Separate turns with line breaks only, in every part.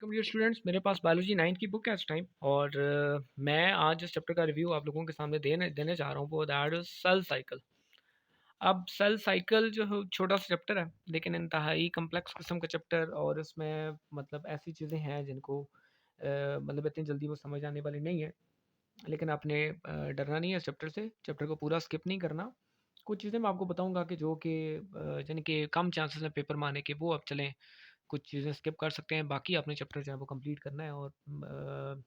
Computer students, मेरे पास biology 9 की book है इस टाइम। और मैं आज जिस चैप्टर का रिव्यू आप लोगों के सामने देने देने जा रहा हूँ वो दैट इज सेल साइकिल। अब सेल साइकिल जो है छोटा सा चैप्टर है, लेकिन इंतहाई कम्प्लेक्स किस्म का चैप्टर। और इसमें मतलब ऐसी चीज़ें हैं जिनको मतलब इतनी जल्दी वो समझ आने वाली नहीं है। लेकिन आपने डरना नहीं है इस चैप्टर से, चैप्टर को पूरा स्किप नहीं करना। कुछ चीज़ें मैं आपको बताऊंगा कि जो कि यानी कि कम चांसेस हैं पेपर में आने के, वो आप चलें कुछ चीज़ें स्किप कर सकते हैं। बाकी आपने चैप्टर जो है वो कंप्लीट करना है। और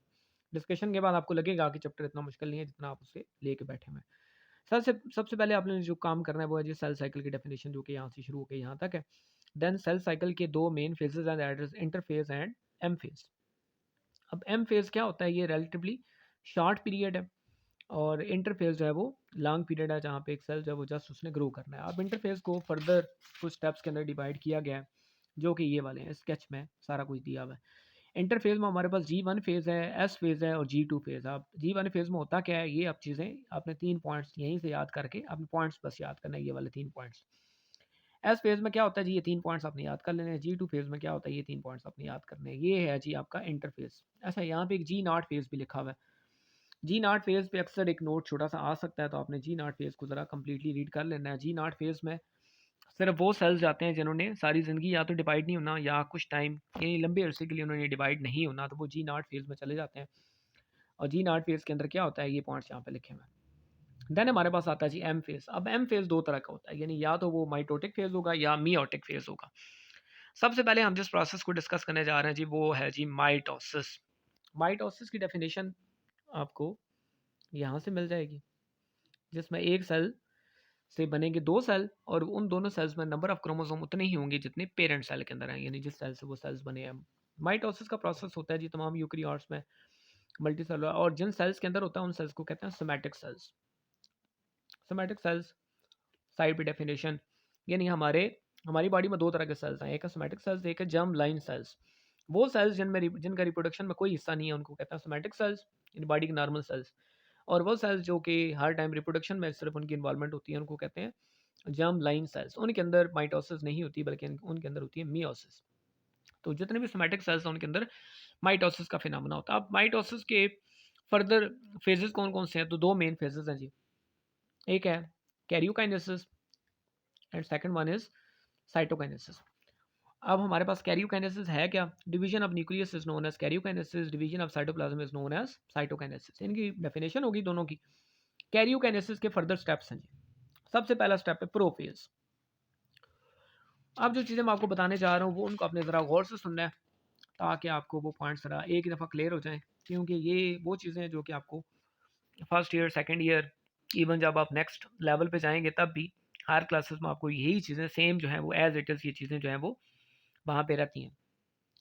डिस्कशन के बाद आपको लगेगा कि चैप्टर इतना मुश्किल नहीं है जितना आप उसे लेके बैठे हुए हैं। सबसे पहले आपने जो काम करना है वो है जी सेल साइकिल की डेफिनेशन, जो कि यहाँ से शुरू होकर यहाँ तक है। देन सेल साइकिल के दो मेन फेजेज हैं, that is interphase and M phase. अब एम फेज क्या होता है, ये रिलेटिवली शॉर्ट पीरियड है। और इंटरफेज जो है वो लॉन्ग पीरियड है, जहाँ पे एक सेल जो है वो जस्ट उसने ग्रो करना है। अब इंटरफेज को फर्दर कुछ स्टेप्स के अंदर डिवाइड किया गया है, जो कि ये वाले हैं, स्केच में सारा कुछ दिया हुआ है। इंटरफेज में हमारे पास G1 फेज़ है, S फेज़ है और G2 फेज़ है। अब G1 फेज़ में होता क्या है, ये अब चीज़ें आपने 3 पॉइंट्स यहीं से याद करके अपने पॉइंट्स बस याद करना है, ये वाले 3 पॉइंट्स। एस फेज़ में क्या होता है जी, ये 3 पॉइंट्स आपने याद कर लेने हैं। G2 फेज़ में क्या होता है, ये 3 पॉइंट्स आपने याद करने हैं। ये है जी आपका इंटरफेस। अच्छा, यहाँ पे एक G0 फेज़ भी लिखा हुआ है। G0 फेज़ पे अक्सर एक नोट छोटा सा आ सकता है, तो आपने G0 फेज़ को ज़रा कंप्लीटली रीड कर लेना है। G0 फेज़ में सिर्फ वो सेल्स जाते हैं जिन्होंने सारी ज़िंदगी या तो डिवाइड नहीं होना या कुछ टाइम यानी लंबे अरसे के लिए उन्होंने डिवाइड नहीं होना, तो वो G0 फेज़ में चले जाते हैं। और G0 फेज़ के अंदर क्या होता है, ये पॉइंट्स यहाँ पे लिखे हुए हैं। देन हमारे पास आता है जी एम फेज़। अब एम फेज़ दो तरह का होता है, यानी या तो वो माइटोटिक फेज़ होगा या मियोटिक फेज़ होगा। सबसे पहले हम जिस प्रोसेस को डिस्कस करने जा रहे हैं जी, वो है जी माइटोसिस। माइटोसिस की डेफिनेशन आपको यहाँ से मिल जाएगी, जिसमें एक सेल से बनेंगे दो सेल, और उन दोनों सेल्स में नंबर ऑफ क्रोमोसोम उतने ही होंगे जितने पेरेंट सेल के अंदर हैं, यानी जिस सेल से वो सेल्स बने हैं। माइटोसिस का प्रोसेस होता है जी तमाम यूकेरियोट्स में, मल्टी सेलुलर, और जिन सेल्स के अंदर होता है उन सेल्स को कहते हैं somatic cells. Somatic cells side पे डेफिनेशन, यानी हमारी बॉडी में दो तरह के सेल्स हैं, एक है सोमैटिक सेल्स, एक है जर्म लाइन सेल्स। वो सेल्स जिनका रिप्रोडक्शन में कोई हिस्सा नहीं है उनको कहते हैं सोमैटिक सेल्स, इन बॉडी के नॉर्मल सेल्स। और वो सेल्स जो कि हर टाइम रिप्रोडक्शन में सिर्फ उनकी इन्वॉल्वमेंट होती है, उनको कहते हैं जर्म लाइन सेल्स। उनके अंदर माइटोसिस नहीं होती, बल्कि उनके अंदर होती है मियोसिस। तो जितने भी सोमैटिक सेल्स हैं उनके अंदर माइटोसिस का फिनोमेना होता है। अब माइटोसिस के फर्दर फेजेस कौन कौन से हैं, तो दो मेन फेजेस हैं जी। एक है karyokinesis and second one is cytokinesis. अब हमारे पास कैरियोकाइनेसिस है क्या, division of nucleus is known as karyokinesis, division of cytoplasm is known as cytokinesis. इनकी डेफिनेशन होगी दोनों की। कैरियोकाइनेसिस के फर्दर स्टेप्स हैं जी। सबसे पहला स्टेप है प्रोफेज। अब जो चीज़ें मैं आपको बताने जा रहा हूँ वो उनको आपने ज़रा गौर से सुनना है, ताकि आपको वो पॉइंट्स ज़रा एक ही दफ़ा क्लियर हो जाएँ। क्योंकि ये वो चीज़ें हैं जो कि आपको first year, second year, even जब आप नेक्स्ट लेवल पे जाएँगे तब भी हर क्लासेस में आपको यही चीज़ें सेम जो हैं वो एज़ इट इज़, ये चीज़ें जो हैं वो वहाँ पे रहती हैं।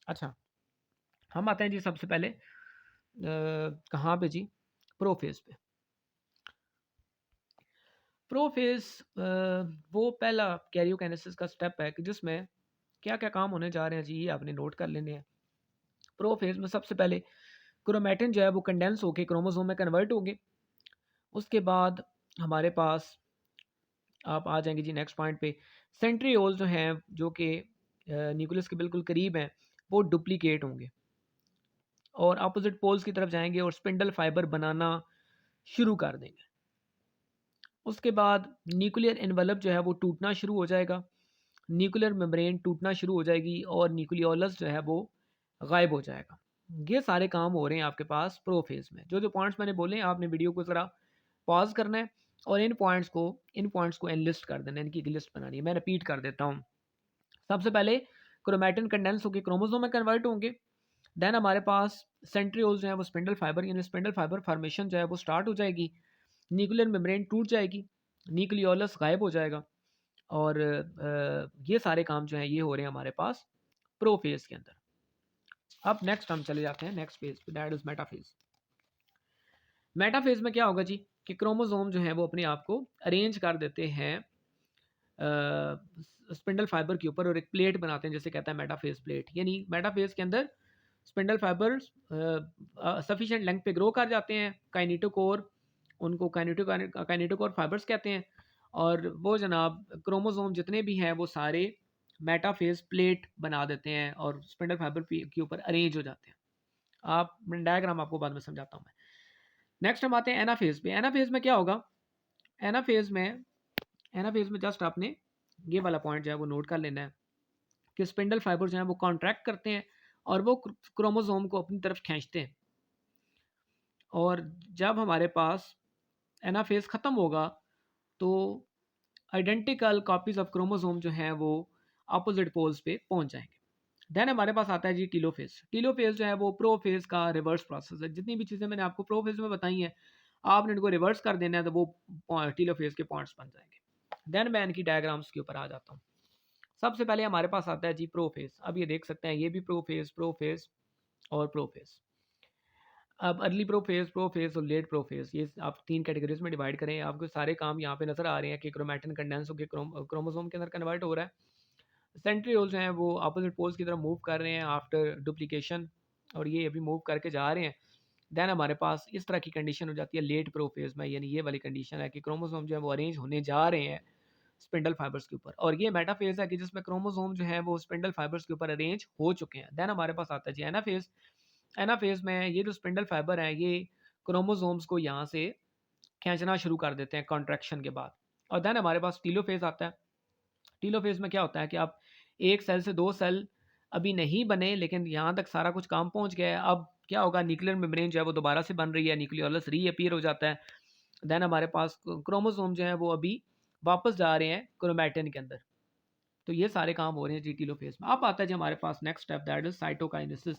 अच्छा, हम आते हैं जी सबसे पहले कहाँ पे जी, प्रोफेज़ पे। प्रोफेज़ वो पहला कैरियोकाइनेसिस का स्टेप है कि जिसमें क्या-क्या काम होने जा रहे हैं जी, ये आपने नोट कर लेने हैं। प्रोफेज़ में सबसे पहले क्रोमैटिन जो है वो कंडेंस होके क्रोमोसोम में कन्वर्ट होंगे। उसके बाद हमारे पास आप आ जाएँगे जी नेक्स्ट पॉइंट पे। सेंट्रियोल्स जो हैं, जो कि न्यूक्लियस के बिल्कुल करीब हैं, वो डुप्लिकेट होंगे और अपोजिट पोल्स की तरफ जाएँगे और स्पिंडल फाइबर बनाना शुरू कर देंगे। उसके बाद न्यूक्लियर एनवेलप जो है वो टूटना शुरू हो जाएगा। न्यूक्लियर मेम्ब्रेन टूटना शुरू हो जाएगी और न्यूक्लियोलस जो है वो गायब हो जाएगा। ये सारे काम हो रहे हैं आपके पास प्रोफेज़ में। जो पॉइंट्स मैंने बोले हैं, आपने वीडियो को ज़रा पॉज़ करना है और इन पॉइंट्स को एनलिस्ट कर देना है, इनकी एक लिस्ट बनानी है। मैं रिपीट कर देता हूँ। सबसे पहले क्रोमैटिन कंडेंस होकर क्रोमोसोम में कन्वर्ट होंगे। देन हमारे पास सेंट्रियोल्स जो है वो स्पिंडल फाइबर, यानी स्पिंडल फाइबर फॉर्मेशन जो है वो स्टार्ट हो जाएगी। न्यूक्लियर मेम्ब्रेन टूट जाएगी, न्यूक्लियोलस गायब हो जाएगा। और ये सारे काम जो हैं ये हो रहे हैं हमारे पास प्रोफेज़ के अंदर। अब नेक्स्ट हम चले जाते हैं नेक्स्ट फेज़ पे, दैट इज़ मेटाफेज़। मेटाफेज़ में क्या होगा जी, कि क्रोमोसोम जो है वो अपने आप को अरेंज कर देते हैं स्पिंडल फाइबर के ऊपर और एक प्लेट बनाते हैं, जैसे कहता है मेटाफेज़ प्लेट। यानी मेटाफेज़ के अंदर स्पिंडल फाइबर्स सफिशिएंट लेंथ पे ग्रो कर जाते हैं। काइनेटोकोर, उनको काइनेटोकोर फाइबर्स कहते हैं। और वो जनाब क्रोमोसोम जितने भी हैं वो सारे मेटाफेज प्लेट बना देते हैं और स्पिंडल फाइबर के ऊपर अरेंज हो जाते हैं। आप डायग्राम आपको बाद में समझाता हूँ मैं। नेक्स्ट हम आते हैं एनाफेज पे। एनाफेज में क्या होगा? एनाफेज में जस्ट आपने ये वाला पॉइंट जो है वो नोट कर लेना है कि स्पिंडल फाइबर जो है वो कॉन्ट्रैक्ट करते हैं और वो क्रोमोसोम को अपनी तरफ खींचते हैं। और जब हमारे पास एनाफेज ख़त्म होगा तो आइडेंटिकल कॉपीज ऑफ क्रोमोसोम जो हैं वो अपोजिट पोल्स पे पहुंच जाएंगे। देन हमारे पास आता है जी टीलोफेज। टीलोफेज जो है वो प्रोफेज का रिवर्स प्रोसेस है। जितनी भी चीज़ें मैंने आपको प्रोफेज में बताई हैं आपने इनको रिवर्स कर देना है तो वो टीलोफेज के पॉइंट्स बन जाएंगे। देन मैं इनकी डायग्राम्स के ऊपर आ जाता हूँ। सबसे पहले हमारे पास आता है जी प्रोफेज। अब ये देख सकते हैं ये भी प्रोफेज और प्रोफेज। अब अर्ली प्रोफेज और लेट प्रोफेज, ये आप 3 कैटेगरीज में डिवाइड करें। आपको सारे काम यहाँ पे नजर आ रहे हैं कि क्रोमैटिन कंडेंस होकर क्रोमोसोम के अंदर कन्वर्ट हो रहा है। सेंट्रियोल्स हैं वो अपोजिट पोल्स की तरफ मूव कर रहे हैं आफ्टर डुप्लीकेशन, और ये अभी मूव करके जा रहे हैं। देन हमारे पास इस तरह की कंडीशन हो जाती है लेट प्रोफेज में, यानी ये वाली कंडीशन है कि क्रोमोसोम जो है वो अरेंज होने जा रहे हैं स्पिंडल फाइबर्स के ऊपर, और ये मेटाफेज है कि जिसमें क्रोमोसोम जो है वो स्पिंडल फाइबर्स के ऊपर अरेंज हो चुके हैं। देन हमारे पास आता है जी एनाफेज। एनाफेज में ये जो स्पिंडल फाइबर है ये क्रोमोसोम्स को यहाँ से खींचना शुरू कर देते हैं कॉन्ट्रैक्शन के बाद। और देन हमारे पास टीलोफेज आता है। टीलोफेज में क्या होता है कि आप एक सेल से 2 सेल अभी नहीं बने लेकिन यहाँ तक सारा कुछ काम पहुँच गया है। अब क्या होगा, न्यूक्लियर मेम्ब्रेन जो है वो दोबारा से बन रही है, न्यूक्लियोलस रीअपीयर हो जाता है। देन हमारे पास क्रोमोसोम जो है वो अभी वापस जा रहे हैं क्रोमैटिन के अंदर। तो ये सारे काम हो रहे हैं जी टीलोफेज में। अब आता है जी हमारे पास next step, that is cytokinesis.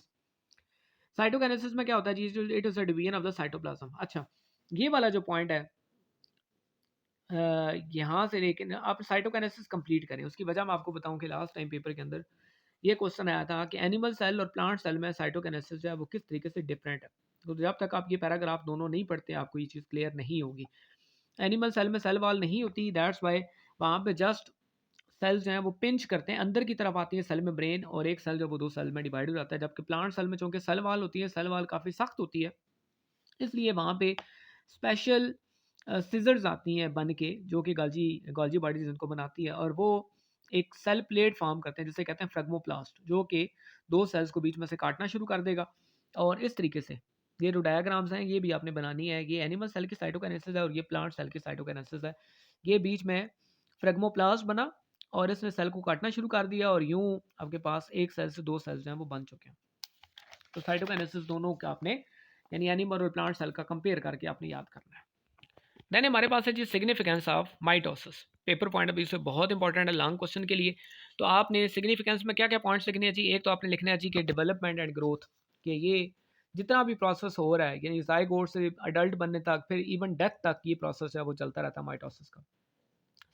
Cytokinesis में क्या होता है जी? It is a division of the cytoplasm. अच्छा, ये वाला जो पॉइंट है यहाँ से, लेकिन आप साइटोकाइनेसिस कंप्लीट करें। उसकी वजह मैं आपको बताऊं कि लास्ट टाइम पेपर के अंदर ये क्वेश्चन आया था कि एनिमल सेल और प्लांट सेल में साइटोकाइनेसिस जो है वो किस तरीके से डिफरेंट है। तो जब तक आप ये पैराग्राफ दोनों नहीं पढ़ते आपको ये चीज़ क्लियर नहीं होगी। एनिमल सेल में सेल वॉल नहीं होती, दैट्स वाई वहाँ पे जस्ट सेल्स जो हैं वो पिंच करते हैं, अंदर की तरफ आती है सेल में ब्रेन, और एक सेल जो वो 2 सेल में डिवाइड हो जाता है। जबकि प्लांट सेल में चूँकि सेल वॉल होती है, सेल वॉल काफ़ी सख्त होती है, इसलिए वहाँ पे स्पेशल सिजर्स आती हैं बन के, जो कि गॉल्जी बॉडीज इनको बनाती है, और वो एक सेल प्लेट फॉर्म करते हैं जिसे कहते हैं फ्रेगमोप्लास्ट, जो कि 2 सेल्स को बीच में से काटना शुरू कर देगा। और इस तरीके से ये जो डायग्राम्स हैं ये भी आपने बनानी है। ये एनिमल सेल की साइटोकाइनेसिस है और ये प्लांट सेल की साइटोकाइनेसिस है। ये बीच में फ्रेगमोप्लास्ट बना और इसने सेल को काटना शुरू कर दिया, और यूं आपके पास एक सेल से 2 सेल्स जो हैं वो बन चुके हैं। तो साइटोकाइनेसिस दोनों का आपने, यानी एनिमल और प्लांट सेल का कंपेयर करके आपने याद करना है। देन हमारे पास है जी significance of mitosis. Paper point of view से बहुत इंपॉर्टेंट है लॉन्ग क्वेश्चन के लिए। तो आपने सिग्निफिकेंस में क्या क्या पॉइंट्स लिखने हैं जी? एक तो आपने लिखना है जी कि डेवलपमेंट एंड ग्रोथ, कि ये जितना भी प्रोसेस हो रहा है, यानी ज़ाइगोट से अडल्ट बनने तक, फिर इवन डेथ तक ये प्रोसेस है वो चलता रहता है माइटोसिस का।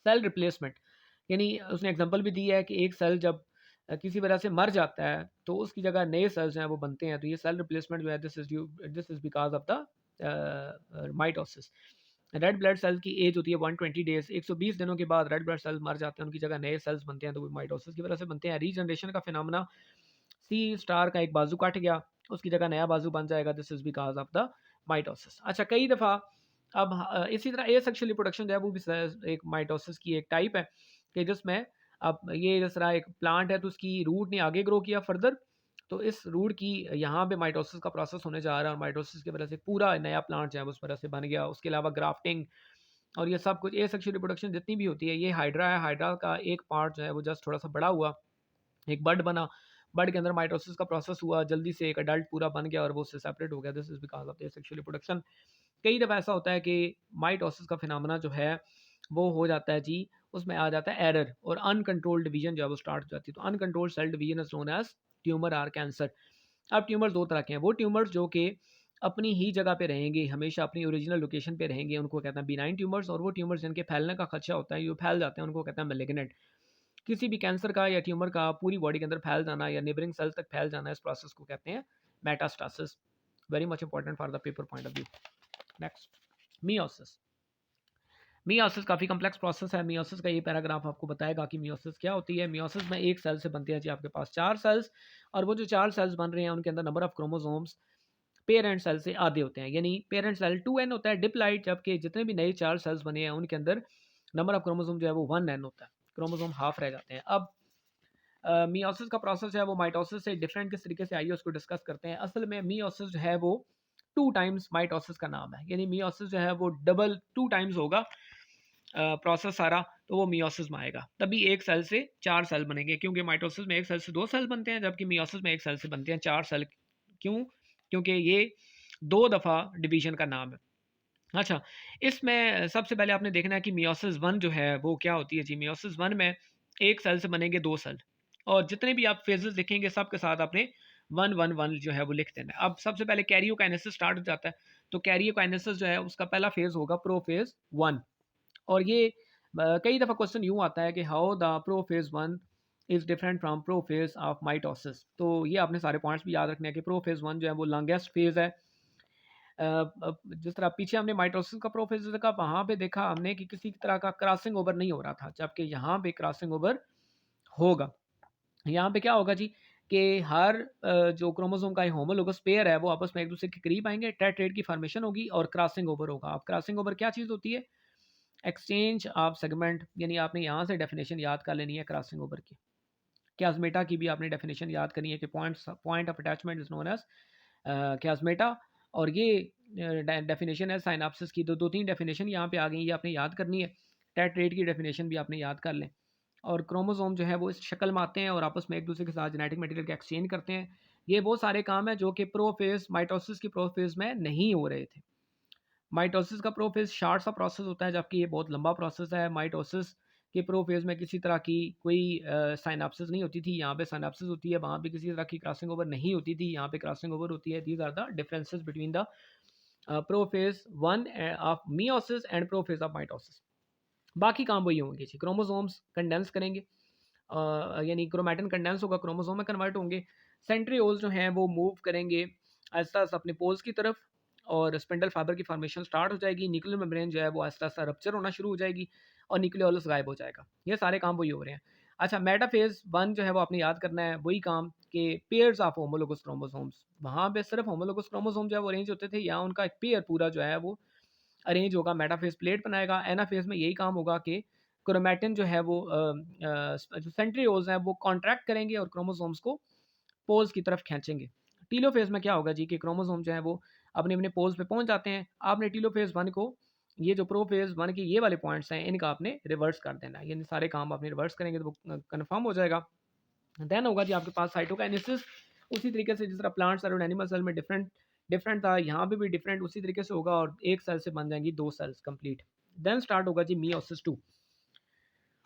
सेल रिप्लेसमेंट, यानी उसने एग्जांपल भी दिया है कि एक सेल जब किसी वजह से मर जाता है तो उसकी जगह नए सेल्स हैं वो बनते हैं। तो ये सेल रिप्लेसमेंट जो है this is because of the mitosis. Red blood cell की एज होती है 120 डेज, 120 दिनों के बाद रेड ब्लड सेल्स मर जाते हैं, उनकी जगह नए सेल्स बनते हैं, तो वो माइटोसिस की वजह से बनते हैं। रीजनरेशन का फिनोमेना, सी स्टार का एक बाजू कट गया, उसकी जगह नया बाजू बन जाएगा, this is because of the mitosis. अच्छा, कई दफ़ा अब इसी तरह ए सेक्शुअल रिप्रोडक्शन जो है वो भी एक माइटोसिस की एक टाइप है, कि जिसमें अब ये जिस तरह एक प्लांट है तो उसकी रूट ने आगे ग्रो किया फर्दर, तो इस रूट की यहाँ पे माइटोसिस का प्रोसेस होने जा रहा है, और माइटोसिस की वजह से पूरा नया प्लांट जो है उस वजह से बन गया। उसके अलावा ग्राफ्टिंग और ये सब कुछ, ए सेक्शुअल रिप्रोडक्शन जितनी भी होती है, ये हाइड्रा है, हाइड्रा का एक पार्ट जो है वो जस्ट थोड़ा सा बड़ा हुआ, एक बड बना, बड के अंदर माइटोसिस का प्रोसेस हुआ, जल्दी से एक अडल्ट पूरा बन गया और वो उससे सेपरेट हो गया, this is because of sexual reproduction. कई दफ़ा ऐसा होता है कि माइटोसिस का फिनोमेना जो है वो हो जाता है जी, उसमें आ जाता है एरर, और अनकंट्रोल्ड डिवीजन जो है वो स्टार्ट हो जाती है। तो uncontrolled cell division is known as tumour or cancer. अब ट्यूमर 2 तरह के हैं। वो ट्यूमर्स जो कि अपनी ही जगह पे रहेंगे, हमेशा अपनी ओरिजिनल लोकेशन पे रहेंगे, उनको कहते हैं बिनाइन ट्यूमर्स। और वो ट्यूमर्स जिनके फैलने का खदशा होता है, जो फैल जाते हैं, उनको कहते हैं मेलिग्नेंट। किसी भी कैंसर का या ट्यूमर का पूरी बॉडी के अंदर फैल जाना या नेबरिंग सेल तक फैल जाना, इस प्रोसेस को कहते हैं metastasis. Very much important for the paper point of view. Next, meiosis. Meiosis काफ़ी कम्प्लेक्स प्रोसेस है। मियोसिस का ये पैराग्राफ आपको बताएगा कि मियोसिस क्या होती है। मियोसिस में एक सेल से बनती है जी आपके पास 4 सेल्स, और वो जो 4 सेल्स बन रहे हैं उनके अंदर number of chromosomes parent cell से आधे होते हैं, यानी पेरेंट सेल 2n होता है डिप्लाइड, जबकि जितने भी नए 4 सेल्स बने हैं उनके अंदर नंबर ऑफ क्रोमोसोम जो है वो 1n होता है, क्रोमोसोम हाफ रह जाते हैं। अब मियोसिस का प्रोसेस है वो माइटोसिस से डिफरेंट किस तरीके से आई है उसको डिस्कस करते हैं। असल में मियोसिस जो है वो 2 टाइम्स माइटोसिस का नाम है, यानी मियोसिस जो है वो डबल 2 टाइम्स होगा प्रोसेस सारा, तो वो मियोसिस में आएगा। तभी एक सेल से 4 सेल बनेंगे, क्योंकि माइटोसिस में एक सेल से 2 सेल बनते हैं, जबकि मियोसिस में एक सेल से बनते हैं 4 सेल। क्यों? क्योंकि ये 2 दफ़ा डिवीजन का नाम है। अच्छा, इसमें सबसे पहले आपने देखना है कि मियोसिस 1 जो है वो क्या होती है जी। मियोसिस 1 में एक सेल से बनेंगे 2 सेल, और जितने भी आप फेजेस देखेंगे सब के साथ आपने 1-1-1 जो है वो लिख देना है। अब सबसे पहले कैरियोकाइनेसिस स्टार्ट हो जाता है, तो कैरियोकाइनेसिस जो है उसका पहला फेज होगा प्रोफेज 1। और ये कई दफ़ा क्वेश्चन यूँ आता है कि how the prophase 1 is different from prophase of mitosis. तो ये आपने सारे पॉइंट्स भी याद रखने हैं कि प्रोफेज 1 जो है वो लॉन्गेस्ट फेज है। जिस तरह पीछे हमने माइटोसिस का प्रोफेज देखा, वहाँ पे देखा हमने कि किसी तरह का क्रॉसिंग ओवर नहीं हो रहा था, जबकि यहाँ पे क्रॉसिंग ओवर होगा। यहाँ पे क्या होगा जी कि हर जो क्रोमोसोम का होमोलोगस पेयर है वो आपस में एक दूसरे के करीब आएंगे, टेट्रेड की फॉर्मेशन होगी और क्रॉसिंग ओवर होगा। अब क्रॉसिंग ओवर क्या चीज़ होती है? एक्सचेंज ऑफ सेगमेंट, यानी आपने यहाँ से डेफिनेशन याद कर लेनी है क्रॉसिंग ओवर की। क्यास्मेटा की भी आपने डेफिनेशन याद करनी है कि point of attachment is known as chiasmata. और ये डेफिनेशन है साइनाप्सिस की। दो तीन डेफिनेशन यहाँ पे आ गई, ये आपने याद करनी है। टेट्रेड की डेफिनेशन भी आपने याद कर लें। और क्रोमोसोम जो है वो इस शक्ल में आते हैं और आपस में एक दूसरे के साथ जेनेटिक मटेरियल का एक्सचेंज करते हैं। ये वो सारे काम है जो कि प्रोफेज माइटोसिस की प्रोफेज में नहीं हो रहे थे। माइटोसिस का प्रोफेज शार्ट सा प्रोसेस होता है, जबकि ये बहुत लंबा प्रोसेस है। माइटोसिस के प्रोफेज में किसी तरह की कोई साइनाप्सिस नहीं होती थी, यहाँ पे साइनाप्सिस होती है। वहाँ पे किसी तरह की क्रॉसिंग ओवर नहीं होती थी, यहाँ पे क्रॉसिंग ओवर होती है। These are the differences between the prophase 1 of meiosis and prophase of mitosis. बाकी काम वही होंगे जी। क्रोमोसोम्स कंडेंस करेंगे, यानी क्रोमैटिन कंडेंस होगा, क्रोमोसोम में कन्वर्ट होंगे। सेंट्रियोल्स जो हैं वो मूव करेंगे आहिस्ता आहिस्ता अपने पोल्स की तरफ, और स्पिंडल फाइबर की फॉर्मेशन स्टार्ट हो जाएगी। न्यूक्लियर मेम्ब्रेन जो है वो आहिस्ता आहिस्ता रप्चर होना शुरू हो जाएगी और न्यूक्लियोलस गायब हो जाएगा। ये सारे काम वही हो रहे हैं। अच्छा, मेटाफेज 1 जो है वो आपने याद करना है, वही काम कि पेयर्स ऑफ होमोलोगस क्रोमोसोम्स। वहाँ पे सिर्फ होमोलोगस क्रोमोसोम जो है वो अरेंज होते थे, यहाँ उनका एक पेयर पूरा जो है वो अरेंज होगा, मेटाफेज प्लेट बनाएगा। एनाफेज में यही काम होगा कि क्रोमैटिन जो है वो जो सेंट्रियोल्स हैं वो कॉन्ट्रैक्ट करेंगे और क्रोमोसोम्स को पोल्स की तरफ खींचेंगे। टीलोफेज में क्या होगा जी कि क्रोमोसोम जो है वो अपने अपने पोल्स पे पहुंच जाते हैं। आपने टीलोफेज 1 को, ये जो प्रोफेज 1 के ये वाले पॉइंट्स हैं, इनका आपने रिवर्स कर देना है। यानी सारे काम आपने रिवर्स करेंगे तो वो कन्फर्म हो जाएगा। देन होगा जी आपके पास साइटोकाइनेसिस। उसी तरीके से जिस तरह प्लांट सेल और एनिमल सेल में डिफरेंट डिफरेंट था, यहाँ पे भी डिफरेंट उसी तरीके से होगा, और एक सेल से बन जाएंगी 2 सेल्स कंप्लीट। देन स्टार्ट होगा जी मियोसिस 2।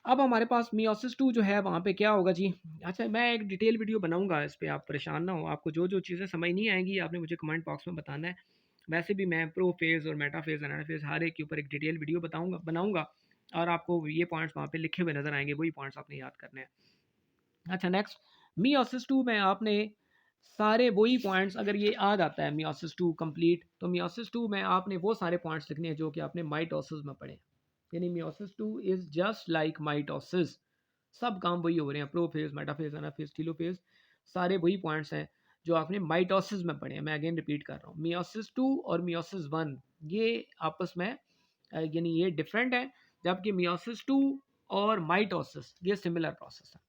अब हमारे पास मियोसिस 2 जो है वहाँ पे क्या होगा जी। अच्छा, मैं एक डिटेल वीडियो बनाऊंगा इस पे, आप परेशान ना हो। आपको जो जो चीज़ें समझ नहीं आएंगी आपने मुझे कमेंट बॉक्स में बताना है। वैसे भी मैं प्रोफेज और मेटाफेज एनाफेज हर एक के ऊपर एक डिटेल वीडियो बनाऊंगा, और आपको ये पॉइंट्स वहाँ पे लिखे हुए नजर आएंगे, वही पॉइंट्स आपने याद करने हैं। अच्छा, नेक्स्ट मियोसिस 2 में आपने सारे वही पॉइंट्स, अगर ये आ जाता है मियोसिस 2 कंप्लीट, तो मियोसिस 2 में आपने वो सारे पॉइंट्स लिखने हैं जो कि आपने माइटोसिस में पढ़े। यानी meiosis 2 is just like mitosis. सब काम वही हो रहे हैं, प्रोफेज मेटाफेज एनाफेज टीलोफेज, सारे वही पॉइंट्स हैं जो आपने माइटोसिस में पढ़े हैं। मैं अगेन रिपीट कर रहा हूँ, मियोसिस 2 और मियोसिस 1 ये आपस में यानी ये डिफरेंट है, जबकि मियोसिस 2 और माइटोसिस ये सिमिलर प्रोसेस है।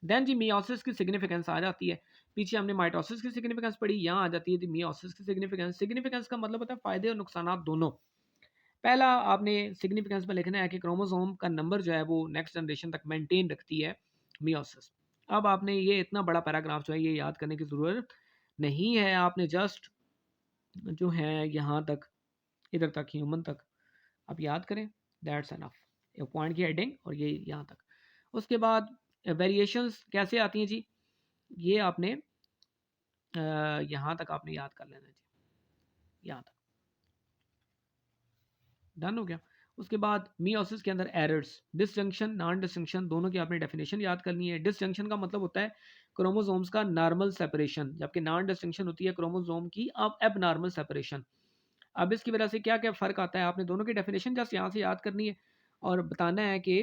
देन जी मियोसिस की सिग्निफिकेंस आ जाती है। पीछे हमने माइटोसिस की सिग्निफिकेंस पढ़ी, यहाँ आ जाती है थी मियोसिस की सिग्निफिकेंस। सिग्निफिकेंस का मतलब होता है फ़ायदे और नुकसान दोनों। पहला आपने सिग्निफिकेंस में लिखना है कि क्रोमोसोम का नंबर जो है वो नेक्स्ट जनरेशन तक मेंटेन रखती है मियोसिस। अब आपने ये इतना बड़ा पैराग्राफ जो है ये याद करने की ज़रूरत नहीं है, आपने जस्ट जो है यहाँ तक, इधर तक, ह्यूमन तक आप याद करें, दैट्स एनफ। पॉइंट की हेडिंग और ये यहाँ तक। उसके बाद वेरिएशंस कैसे आती हैं जी, ये आपने यहाँ तक आपने याद कर लेना जी, यहाँ तक डन हो गया। उसके बाद मियोसिस के अंदर एरर्स, डिसजंक्शन नॉन डिसजंक्शन दोनों की आपने डेफिनेशन याद करनी है। डिसजंक्शन का मतलब होता है क्रोमोसोम्स का नॉर्मल सेपरेशन, जबकि नॉन डिसजंक्शन होती है क्रोमोसोम की अब एबनॉर्मल सेपरेशन। अब इसकी वजह से क्या क्या फ़र्क आता है, आपने दोनों की डेफिनेशन जस्ट यहाँ से याद करनी है और बताना है कि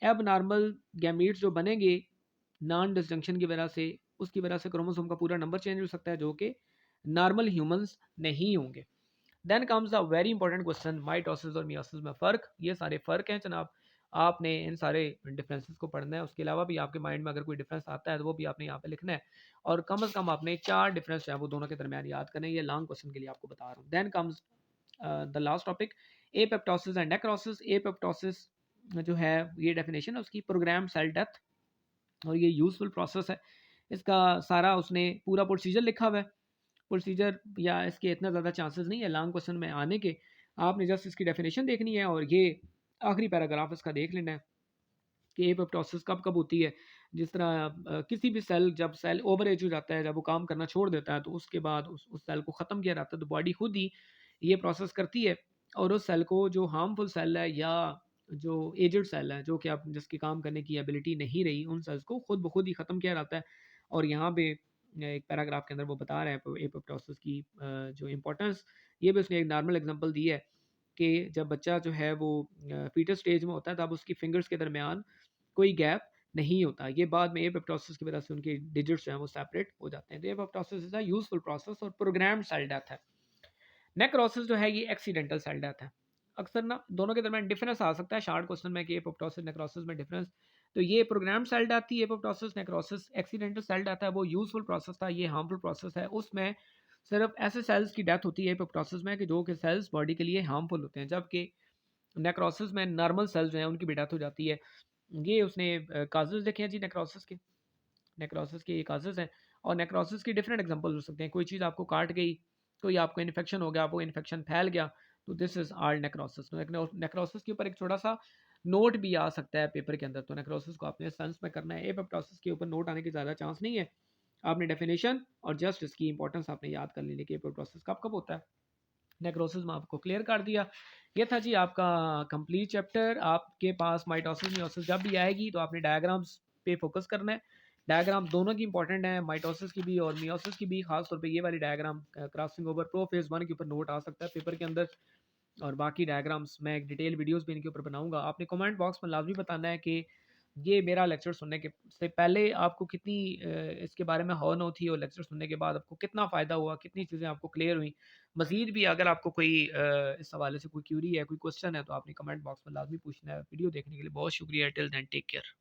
एबनॉर्मल गैमीट्स जो बनेंगे नॉन डिसजंक्शन की वजह से, उसकी वजह से क्रोमोसोम का पूरा नंबर चेंज हो सकता है, जो कि नॉर्मल ह्यूमंस नहीं होंगे। Then comes a very important question, mitosis और मियोसिस में फ़र्क। ये सारे फ़र्क हैं जनाब, आपने इन सारे डिफरेंसेस को पढ़ना है। उसके अलावा भी आपके माइंड में अगर कोई डिफरेंस आता है तो वो भी आपने यहाँ पे लिखना है, और कम से कम आपने 4 डिफरेंस जो है वो दोनों के दरमियान याद करना है। ये लॉन्ग क्वेश्चन के लिए आपको बता रहा हूँ। Then comes the last topic, apoptosis and necrosis. Apoptosis जो है ये डेफिनेशन है उसकी, प्रोग्राम सेल डेथ, और ये यूजफुल प्रोसेस है। इसका सारा उसने पूरा प्रोसीजर लिखा हुआ है। प्रोसीजर या इसके इतना ज़्यादा चांसेस नहीं है लॉन्ग क्वेश्चन में आने के, आपने जस्ट इसकी डेफिनेशन देखनी है और ये आखिरी पैराग्राफ इसका देख लेना है कि एपोप्टोसिस कब कब होती है। जिस तरह किसी भी सेल, जब सेल ओवर एज हो जाता है, जब वो काम करना छोड़ देता है, तो उसके बाद उस सेल को ख़त्म किया जाता है, तो बॉडी खुद ही ये प्रोसेस करती है और उस सेल को, जो हार्मफुल सेल है या जो एजड सेल है, जो कि आप जिसकी काम करने की एबिलिटी नहीं रही, उन सेल्स को खुद ब खुद ही ख़त्म किया जाता है। और यहाँ पे एक पैराग्राफ के अंदर वो बता रहे हैं एपोप्टोसिस की जो इम्पोर्टेंस। ये भी उसने एक नॉर्मल एग्जांपल दी है कि जब बच्चा जो है वो फीटस स्टेज में होता है, तब उसकी फिंगर्स के दरमियान कोई गैप नहीं होता। ये बाद में एपोप्टोसिस की वजह से उनके डिजिट्स जो हैं वो सेपरेट हो जाते हैं। तो apoptosis is a useful process और प्रोग्राम्ड सेल डेथ है। नेक्रोसिस जो है ये एक्सीडेंटल सेल डेथ है। अक्सर ना दोनों के दरमियान डिफरेंस आ सकता है शार्ट क्वेश्चन में कि एपोप्टोसिस नेक्रोसिस में डिफरेंस। तो ये प्रोग्राम सेल डेथ थी apoptosis, necrosis accidental cell death है, वो यूजफुल प्रोसेस था, ये हार्मफुल प्रोसेस है। उसमें सिर्फ ऐसे सेल्स की डेथ होती है एपोप्टोसिस में कि जो कि सेल्स बॉडी के लिए हार्मफुल होते हैं, जबकि नेक्रोसिस में नॉर्मल सेल्स जो हैं उनकी भी डेथ हो जाती है। ये उसने काजेज देखे हैं जी नेक्रोसिस के। नेक्रोसिस के ये काजेज हैं, और नेक्रोसिस की डिफरेंट एग्जांपल हो सकते हैं। कोई चीज़ आपको काट गई, कोई आपको इन्फेक्शन हो गया, वो इन्फेक्शन फैल गया, तो this is all necrosis. Necrosis के ऊपर एक छोटा सा नोट भी आ सकता है पेपर के अंदर, तो नेक्रोसिस को आपने सेंस में करना है। एपोप्टोसिस के ऊपर नोट आने की ज़्यादा चांस नहीं है। आपने डेफिनेशन और जस्ट इसकी इंपॉर्टेंस आपने याद कर लेनी कि एपोप्टोसिस कब कब होता है। नेक्रोसिस में आपको क्लियर कर दिया। ये था जी आपका कंप्लीट चैप्टर। आपके पास माइटोसिस मियोसिस जब भी आएगी तो आपने डायग्राम्स पे फोकस करना है। डायग्राम दोनों की इंपॉर्टेंट है, माइटोसिस की भी और मियोसिस की भी। खास तौर पे ये वाली diagram crossing over pro phase 1 के ऊपर नोट आ सकता है पेपर के अंदर, और बाकी डायग्राम्स मैं एक डिटेल वीडियोस भी इनके ऊपर बनाऊंगा। आपने कमेंट बॉक्स में लाजमी बताना है कि ये मेरा लेक्चर सुनने के से पहले आपको कितनी इसके बारे में हौनो थी, और लेक्चर सुनने के बाद आपको कितना फ़ायदा हुआ, कितनी चीज़ें आपको क्लियर हुई। मज़ीद भी अगर आपको कोई इस हवाले से कोई क्यूरी है, कोई क्वेश्चन है, तो आपने कमेंट बॉक्स में लाजमी पूछना है। वीडियो देखने के लिए बहुत शुक्रिया। Till then take care.